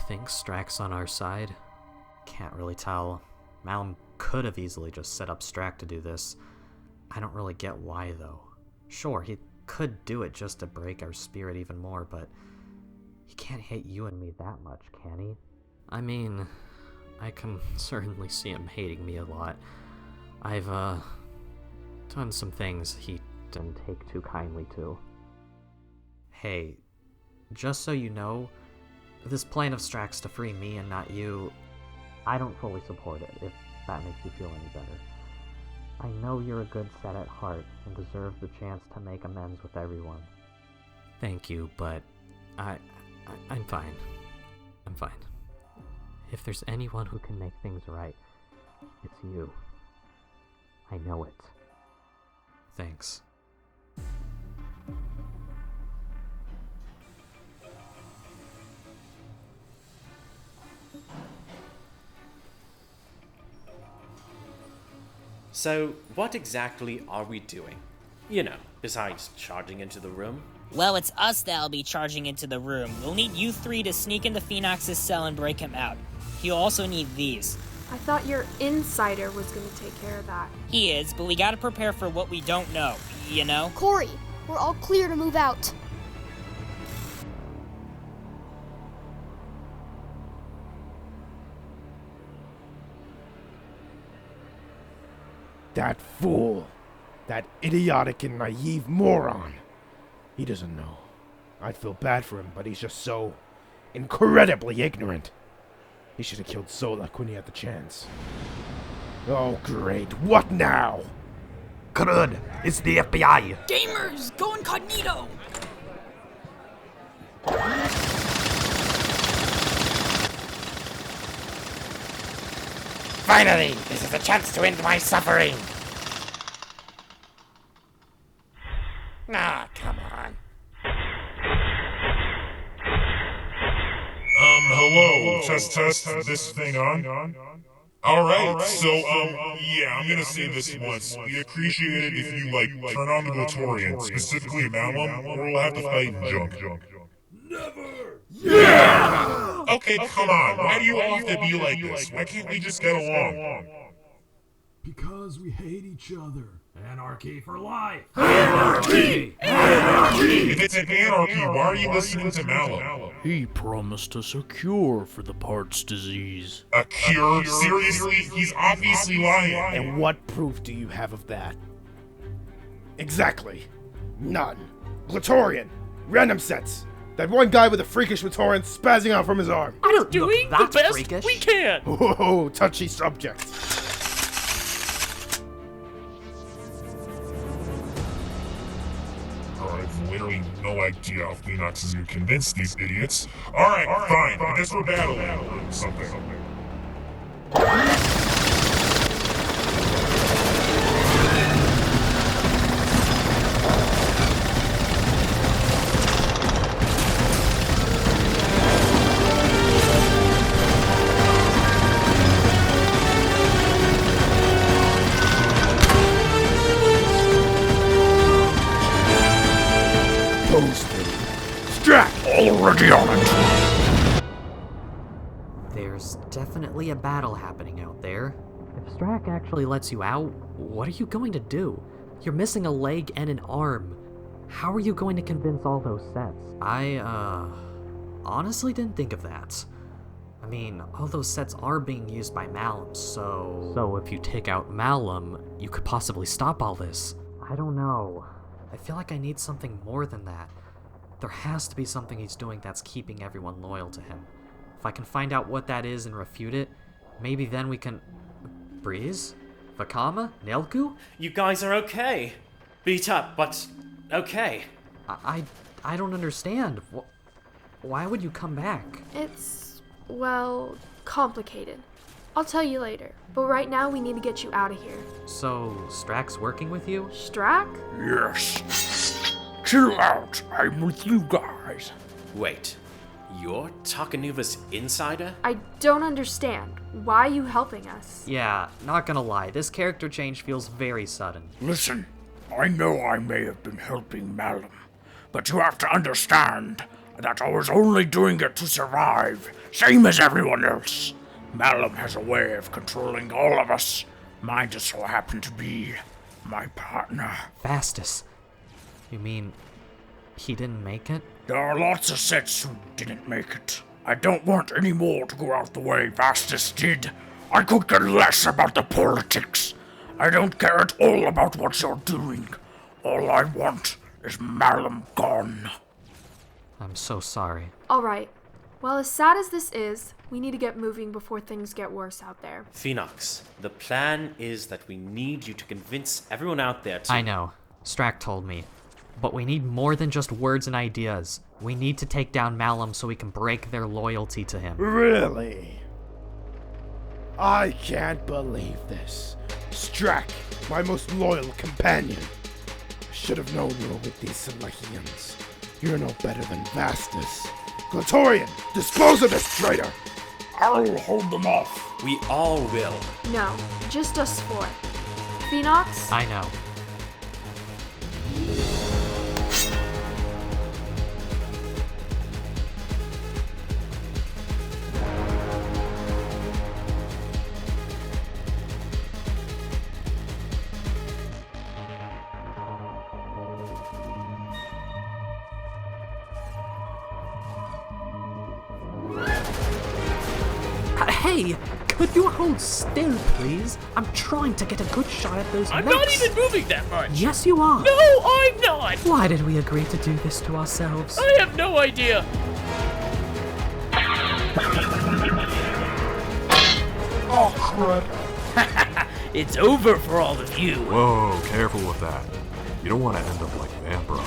think Strack's on our side? Can't really tell. Malum could have easily just set up Strack to do this. I don't really get why, though. Sure, he could do it just to break our spirit even more, but he can't hate you and me that much, can he? I mean, I can certainly see him hating me a lot. I've, done some things he didn't take too kindly to. Hey, just so you know, this plan of Strack's to free me and not you, I don't fully support it, if that makes you feel any better. I know you're a good set at heart and deserve the chance to make amends with everyone. Thank you, but I'm fine. I'm fine. If there's anyone who can make things right, it's you. I know it. Thanks. So, what exactly are we doing? You know, besides charging into the room? Well, it's us that'll be charging into the room. We'll need you three to sneak into Phoenix's cell and break him out. He'll also need these. I thought your insider was gonna take care of that. He is, but we gotta prepare for what we don't know, you know? Corey, we're all clear to move out. That fool. That idiotic and naive moron. He doesn't know. I'd feel bad for him, but he's just so incredibly ignorant. He should have killed Solak when he had the chance. Oh, great. What now? Crud, it's the FBI. Gamers, go incognito! Finally, this is a chance to end my suffering. Ah, come on. Hello, test, this thing on? Alright, so, yeah, I'm gonna say this once. We appreciate it if you, turn on the Glatorian, specifically Malum, or we'll have to fight in junk. Never! Yeah! Okay, come on, why do you all have to be like this? Why can't we just get along? Because we hate each other. Anarchy for life! Anarchy! Anarchy! If it's an anarchy, why are you listening to Malum? He promised us a cure for the Parts disease. A cure? Seriously? He's obviously lying. And what proof do you have of that? Exactly. None. Glatorian. Random sets. That one guy with a freakish Glatorian spazzing out from his arm. I don't Doing look that the best freakish. we can! Oh, touchy subject. I've literally no idea how Phoenix is gonna convince these idiots. Alright, fine. I guess we're battling or something. Strack! Already on it. There's definitely a battle happening out there. If Strack actually lets you out, what are you going to do? You're missing a leg and an arm. How are you going to convince all those sets? I, honestly didn't think of that. I mean, all those sets are being used by Malum, so... So if you take out Malum, you could possibly stop all this. I don't know. I feel like I need something more than that. There has to be something he's doing that's keeping everyone loyal to him. If I can find out what that is and refute it, maybe then we can... Breeze? Vakama? Nelku? You guys are okay. Beat up, but okay. I don't understand. Why would you come back? It's, well, complicated. I'll tell you later, but right now we need to get you out of here. So, Strack's working with you? Strack? Yes. Chill out. I'm with you guys. Wait, you're Takanuva's insider? I don't understand. Why are you helping us? Yeah, not gonna lie, this character change feels very sudden. Listen, I know I may have been helping Malum, but you have to understand, that I was only doing it to survive, same as everyone else. Malum has a way of controlling all of us. Mine just so happened to be my partner. Vastus. You mean he didn't make it? There are lots of sets who didn't make it. I don't want any more to go out the way Vastus did. I could care less about the politics. I don't care at all about what you're doing. All I want is Malum gone. I'm so sorry. Alright. Well, as sad as this is, we need to get moving before things get worse out there. Phoenox, the plan is that we need you to convince everyone out there to... I know. Strack told me. But we need more than just words and ideas. We need to take down Malum so we can break their loyalty to him. Really? I can't believe this. Strack, my most loyal companion. I should have known you were with these Selechians. You're no better than Vastus. Glatorian, dispose of this traitor! I'll hold them off. We all will. No, just us four. Phoenox? I know. Hey, could you hold still, please? I'm trying to get a good shot at those I'm mechs. not even moving that much. Yes, you are. No, I'm not. Why did we agree to do this to ourselves? I have no idea. Oh, crud. It's over for all of you. Whoa, careful with that. You don't want to end up like Vampire.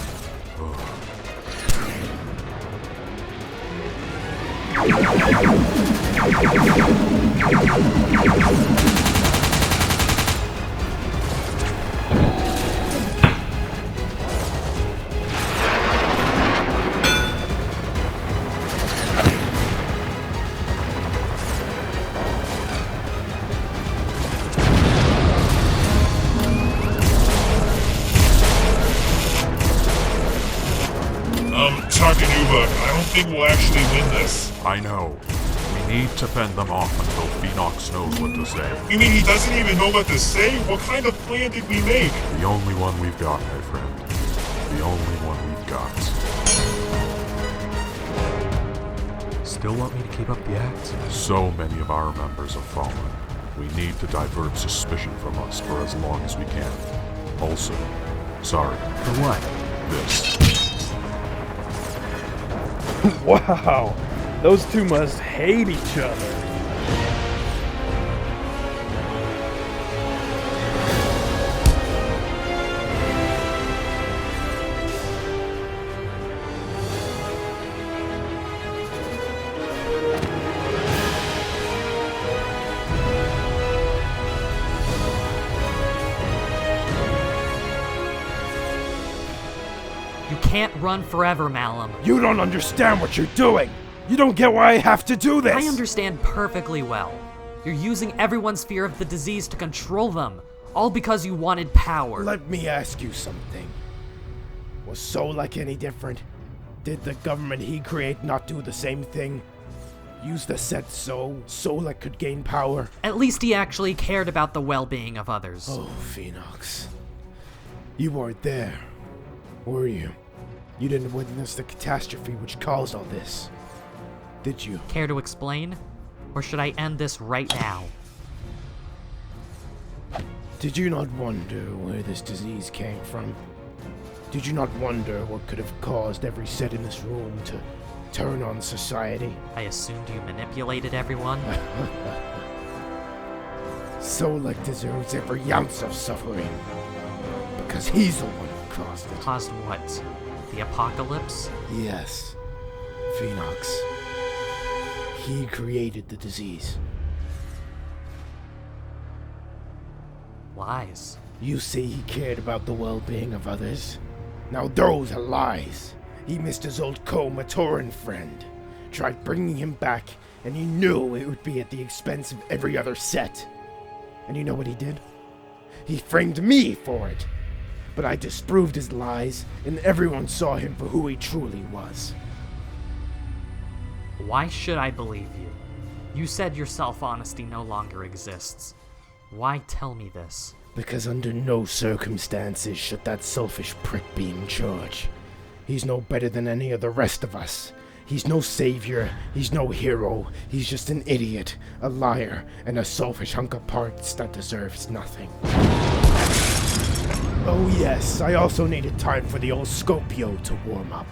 Takanuba, I don't think we'll actually win this. I know. We need to fend them off until Phoenox knows what to say. You mean he doesn't even know what to say? What kind of plan did we make? The only one we've got, my friend. The only one we've got. Still want me to keep up the act? So many of our members have fallen. We need to divert suspicion from us for as long as we can. Also, sorry. For what? This. Wow, those two must hate each other. You can't run forever, Malum. You don't understand what you're doing. You don't get why I have to do this. I understand perfectly well. You're using everyone's fear of the disease to control them, all because you wanted power. Let me ask you something. Was Solak any different? Did the government he created not do the same thing? Use the set so Solak could gain power? At least he actually cared about the well-being of others. Oh, Phoenox. You weren't there, were you? You didn't witness the catastrophe which caused all this, did you? Care to explain? Or should I end this right now? Did you not wonder where this disease came from? Did you not wonder what could have caused every set in this room to turn on society? I assumed you manipulated everyone. Solak deserves every ounce of suffering. Because he's the one who caused it. Caused what? The apocalypse? Yes. Phoenox. He created the disease. Lies. You say he cared about the well-being of others? Now those are lies. He missed his old Matoran friend. Tried bringing him back, and he knew it would be at the expense of every other set. And you know what he did? He framed me for it. But I disproved his lies, and everyone saw him for who he truly was. Why should I believe you? You said yourself honesty no longer exists. Why tell me this? Because under no circumstances should that selfish prick be in charge. He's no better than any of the rest of us. He's no savior, he's no hero, he's just an idiot, a liar, and a selfish hunk of parts that deserves nothing. Oh yes, I also needed time for the old Scopio to warm up.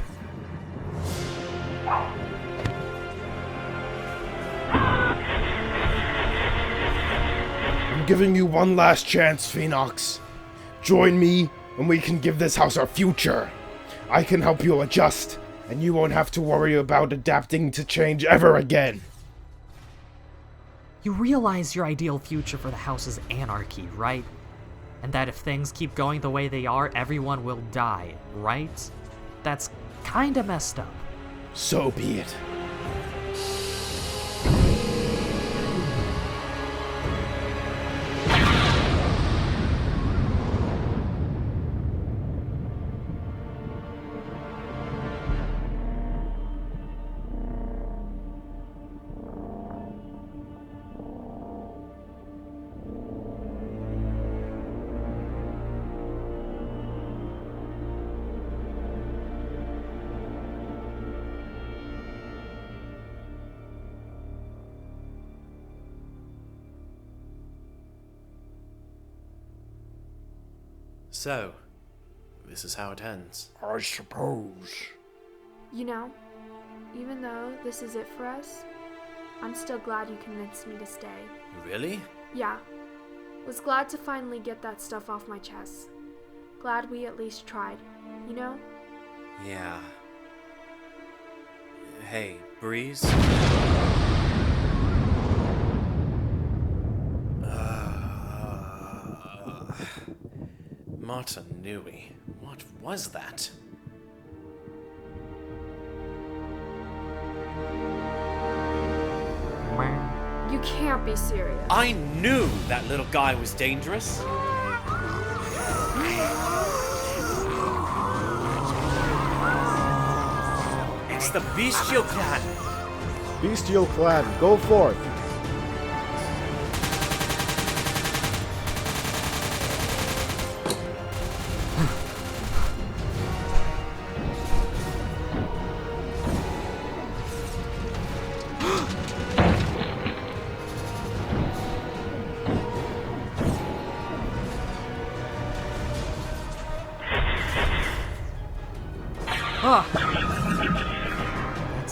I'm giving you one last chance, Phoenox. Join me, and we can give this house our future. I can help you adjust, and you won't have to worry about adapting to change ever again. You realize your ideal future for the house is anarchy, right? And that if things keep going the way they are, everyone will die, right? That's kinda messed up. So be it. So, this is how it ends. I suppose. You know, even though this is it for us, I'm still glad you convinced me to stay. Really? Yeah. Was glad to finally get that stuff off my chest. Glad we at least tried, you know? Yeah. Hey, Breeze? Martinui. What was that? You can't be serious. I knew that little guy was dangerous. It's the Bestial Clan. Bestial Clan, go forth.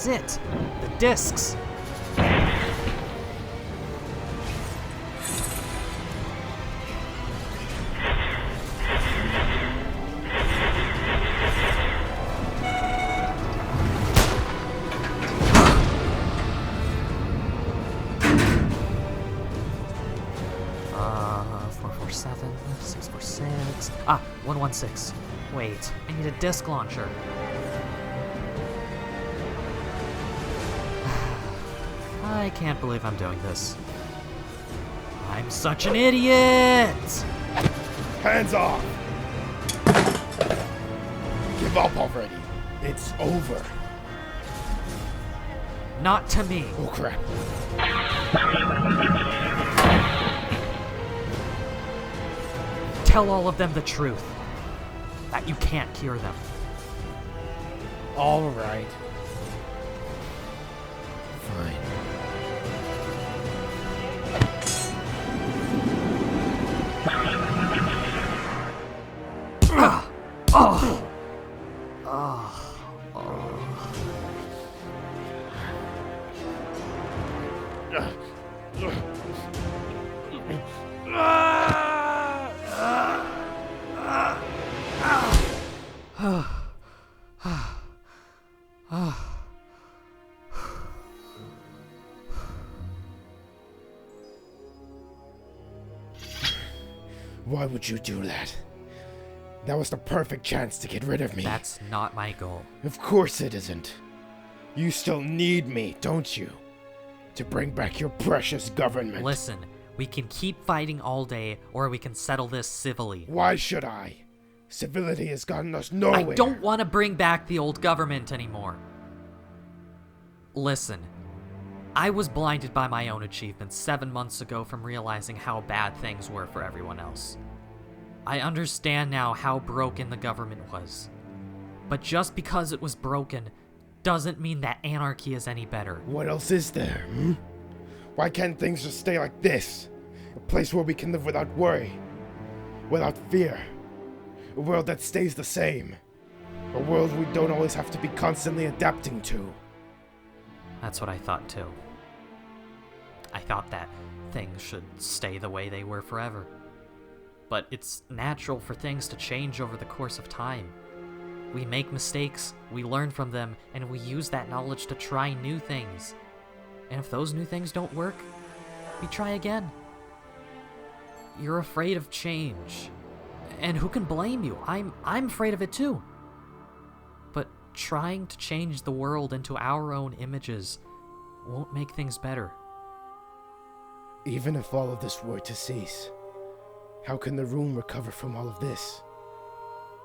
That's it. The discs. Uh, 447, 646. 116. Wait, I need a disc launcher. I can't believe I'm doing this. I'm such an idiot! Hands off! Give up already. It's over. Not to me. Oh crap. Tell all of them the truth. That you can't cure them. All right. Fine. Why would you do that? That was the perfect chance to get rid of me. That's not my goal. Of course it isn't. You still need me, don't you? To bring back your precious government. Listen, we can keep fighting all day, or we can settle this civilly. Why should I? Civility has gotten us nowhere. I don't want to bring back the old government anymore. Listen, I was blinded by my own achievements 7 months ago from realizing how bad things were for everyone else. I understand now how broken the government was. But just because it was broken doesn't mean that anarchy is any better. What else is there, hmm? Why can't things just stay like this? A place where we can live without worry, without fear. A world that stays the same. A world we don't always have to be constantly adapting to. That's what I thought too. I thought that things should stay the way they were forever. But it's natural for things to change over the course of time. We make mistakes, we learn from them, and we use that knowledge to try new things. And if those new things don't work, we try again. You're afraid of change. And who can blame you? I'm afraid of it too. But trying to change the world into our own images won't make things better. Even if all of this were to cease, how can the room recover from all of this?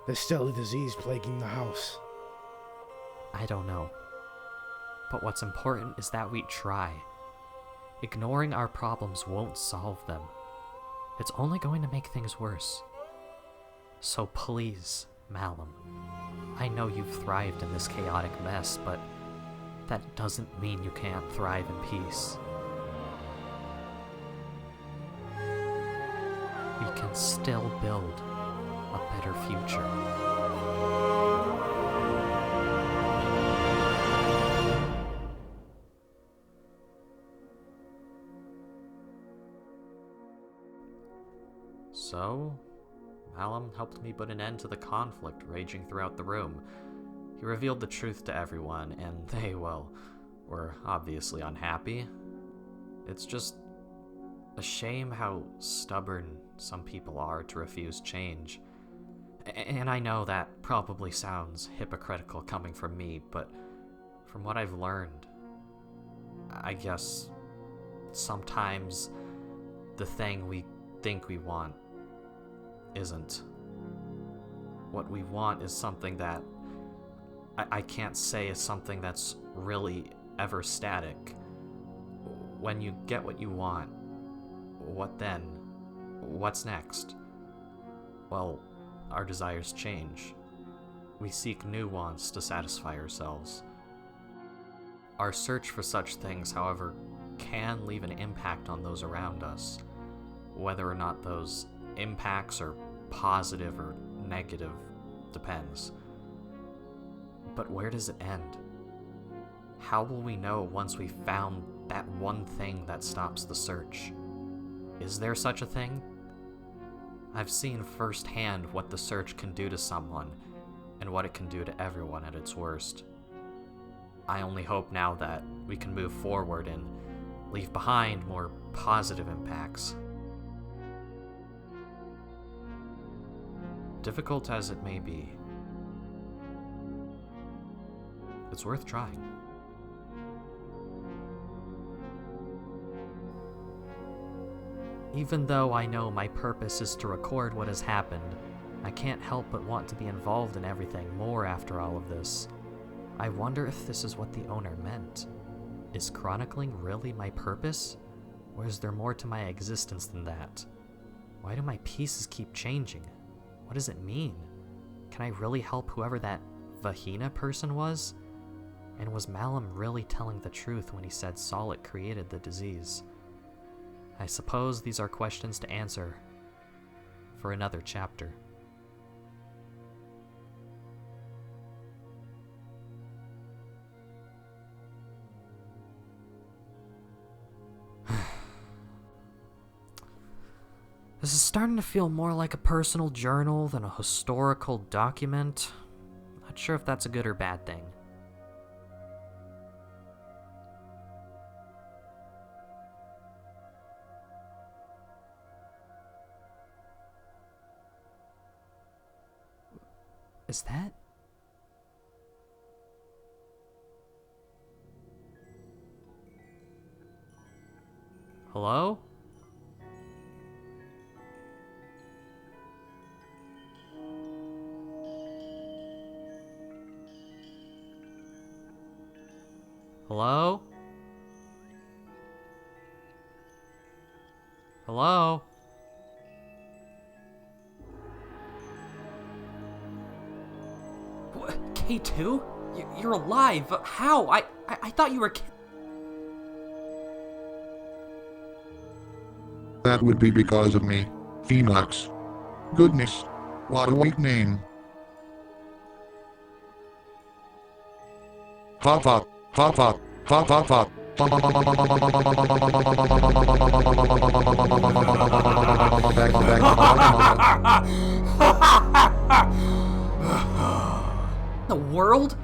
There's still a disease plaguing the house. I don't know. But what's important is that we try. Ignoring our problems won't solve them. It's only going to make things worse. So please, Malum, I know you've thrived in this chaotic mess, but that doesn't mean you can't thrive in peace. We can still build a better future. So, Malum helped me put an end to the conflict raging throughout the room. He revealed the truth to everyone, and they, well, were obviously unhappy. It's just a shame how stubborn some people are to refuse change. And I know that probably sounds hypocritical coming from me, but from what I've learned, I guess sometimes the thing we think we want isn't. What we want is something that I can't say is something that's really ever static. When you get what you want, what then? What's next? Well, our desires change. We seek new wants to satisfy ourselves. Our search for such things, however, can leave an impact on those around us. Whether or not those impacts are positive or negative depends. But where does it end? How will we know once we've found that one thing that stops the search? Is there such a thing? I've seen firsthand what the search can do to someone, and what it can do to everyone at its worst. I only hope now that we can move forward and leave behind more positive impacts. Difficult as it may be, it's worth trying. Even though I know my purpose is to record what has happened, I can't help but want to be involved in everything more after all of this. I wonder if this is what the owner meant. Is chronicling really my purpose? Or is there more to my existence than that? Why do my pieces keep changing? What does it mean? Can I really help whoever that Vahina person was? And was Malum really telling the truth when he said Solid created the disease? I suppose these are questions to answer for another chapter. This is starting to feel more like a personal journal than a historical document. Not sure if that's a good or bad thing. Is that? Hello? Hello? Hello? K2? You're alive. How? I thought you were That would be because of me, Phoenox. Goodness, what a white name. Hop hop, hop hop, hop hop hop. The world?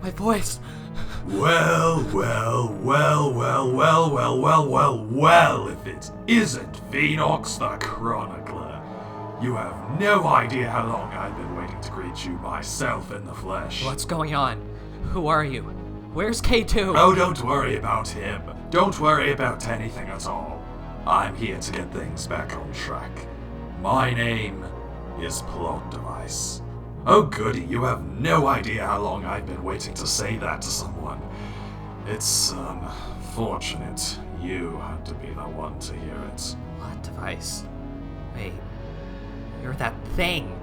My voice. Well, if it isn't Phoenox the Chronicler. You have no idea how long I've been waiting to greet you myself in the flesh. What's going on? Who are you? Where's K2? Oh, don't worry about him. Don't worry about anything at all. I'm here to get things back on track. My name is Plot Device. Oh goody, you have no idea how long I've been waiting to say that to someone. It's, fortunate you had to be the one to hear it. Plot Device? Wait, you're that thing.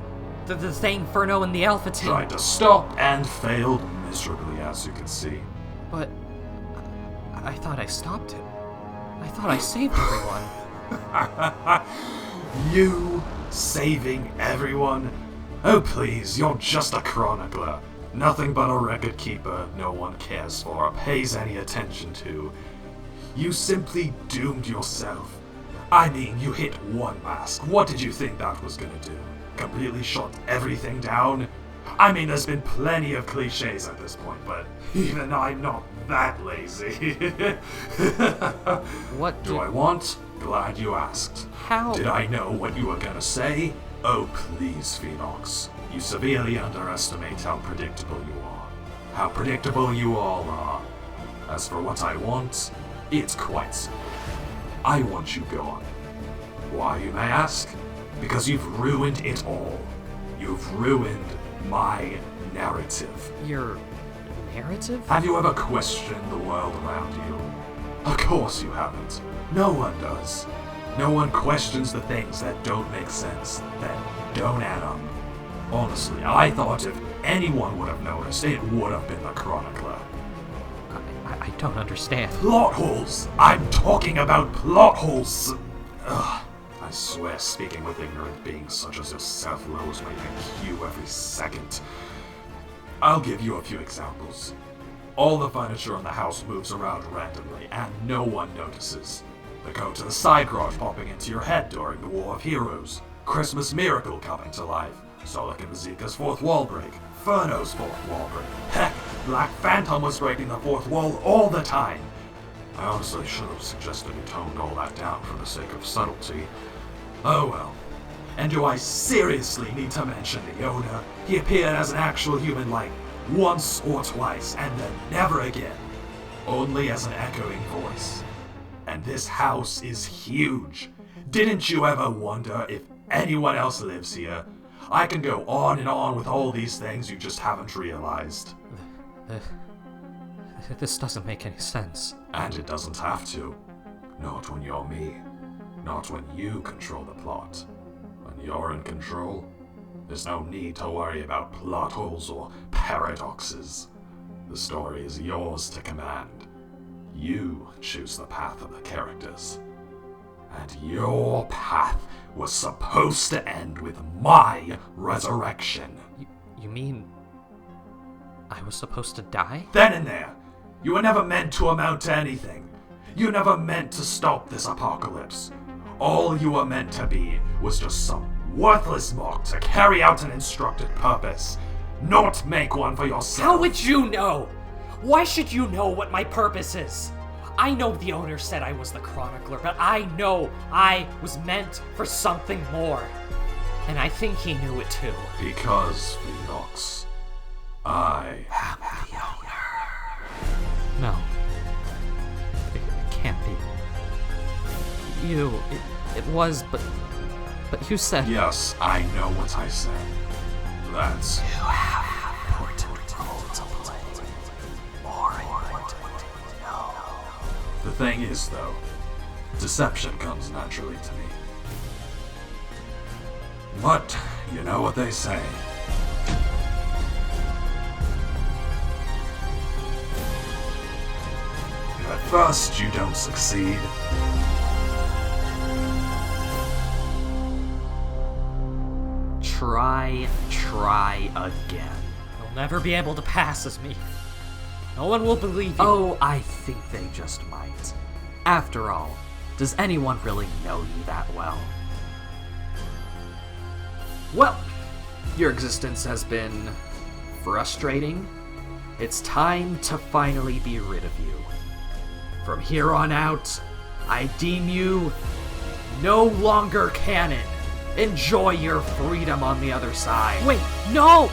The thing Furno and the Alpha Team. Tried to stop and failed miserably, as you can see. But I thought I stopped it. I thought I saved everyone. You saving everyone? Oh please, you're just a chronicler. Nothing but a record keeper no one cares for or pays any attention to. You simply doomed yourself. I mean, you hit one mask. What did you think that was gonna do? Completely shut everything down? I mean, there's been plenty of cliches at this point, but even I'm not that lazy. What do I want? Glad you asked. How? Did I know what you were gonna say? Oh please, Phoenox. You severely underestimate how predictable you are. How predictable you all are. As for what I want, it's quite simple. I want you gone. Why, you may ask? Because you've ruined it all. You've ruined my narrative. Your narrative? Have you ever questioned the world around you? Of course you haven't. No one does. No one questions the things that don't make sense, that don't add up. Honestly, I thought if anyone would have noticed, it would have been the Chronicler. I don't understand. Plot holes! I'm talking about plot holes! Ugh. I swear speaking with ignorant beings such as yourself lowers my IQ every second. I'll give you a few examples. All the furniture in the house moves around randomly, and no one notices. The code to the side garage popping into your head during the War of Heroes. Christmas Miracle coming to life. Solak and Vizika's fourth wall break. Furno's fourth wall break. Heck, Black Phantom was breaking the fourth wall all the time. I honestly should have suggested you toned all that down for the sake of subtlety. Oh well. And do I seriously need to mention the owner? He appeared as an actual human like once or twice, and then never again. Only as an echoing voice. And this house is huge. Didn't you ever wonder if anyone else lives here? I can go on and on with all these things you just haven't realized. This doesn't make any sense. And it doesn't have to. Not when you're me. Not when you control the plot. When you're in control, there's no need to worry about plot holes or paradoxes. The story is yours to command. You choose the path of the characters. And your path was supposed to end with my resurrection. You mean I was supposed to die? Then and there. You were never meant to amount to anything. You never meant to stop this apocalypse. All you were meant to be was just some worthless mock to carry out an instructed purpose. Not make one for yourself. How would you know? Why should you know what my purpose is? I know the owner said I was the Chronicler, but I know I was meant for something more. And I think he knew it too. Because, Phoenox, I am the owner. No. It can't be. It was, but you said... Yes, I know what I said. That's... You have important role to play. More important The thing is, though, deception comes naturally to me. But, you know what they say. If at first you don't succeed, Try again. You'll never be able to pass as me. No one will believe you. Oh, I think they just might. After all, does anyone really know you that well? Well, your existence has been frustrating. It's time to finally be rid of you. From here on out, I deem you no longer canon. Enjoy your freedom on the other side. Wait, no!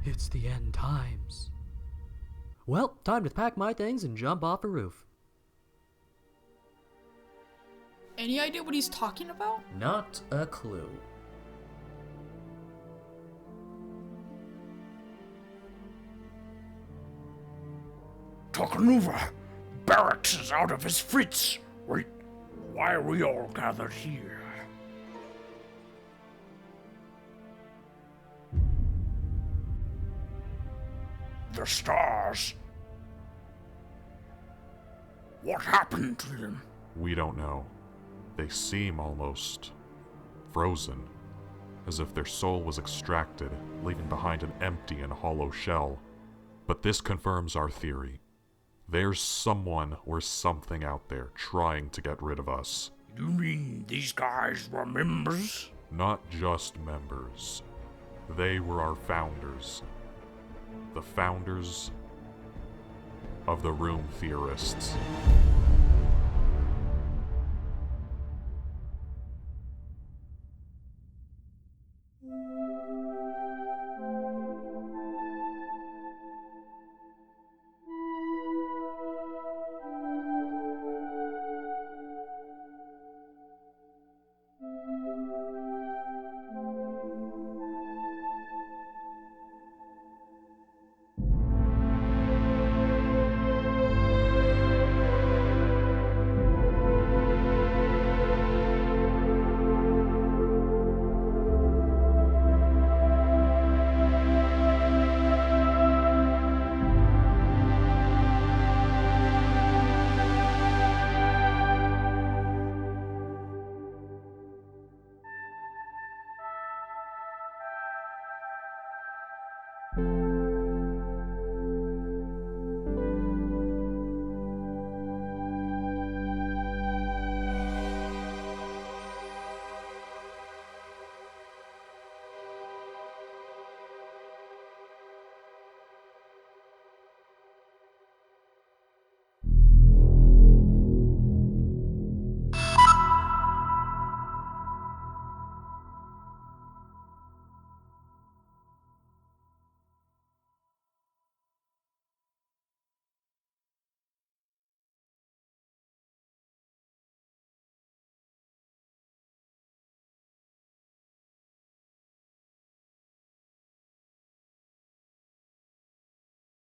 It's the end times. Well, time to pack my things and jump off a roof. Any idea what he's talking about? Not a clue. Takanuva! Barracks is out of his fritz! Wait, why are we all gathered here? The stars. What happened to them? We don't know. They seem almost frozen, as if their soul was extracted, leaving behind an empty and hollow shell. But this confirms our theory. There's someone or something out there trying to get rid of us. You mean these guys were members? Not just members. They were our founders. The founders of the Room Theorists.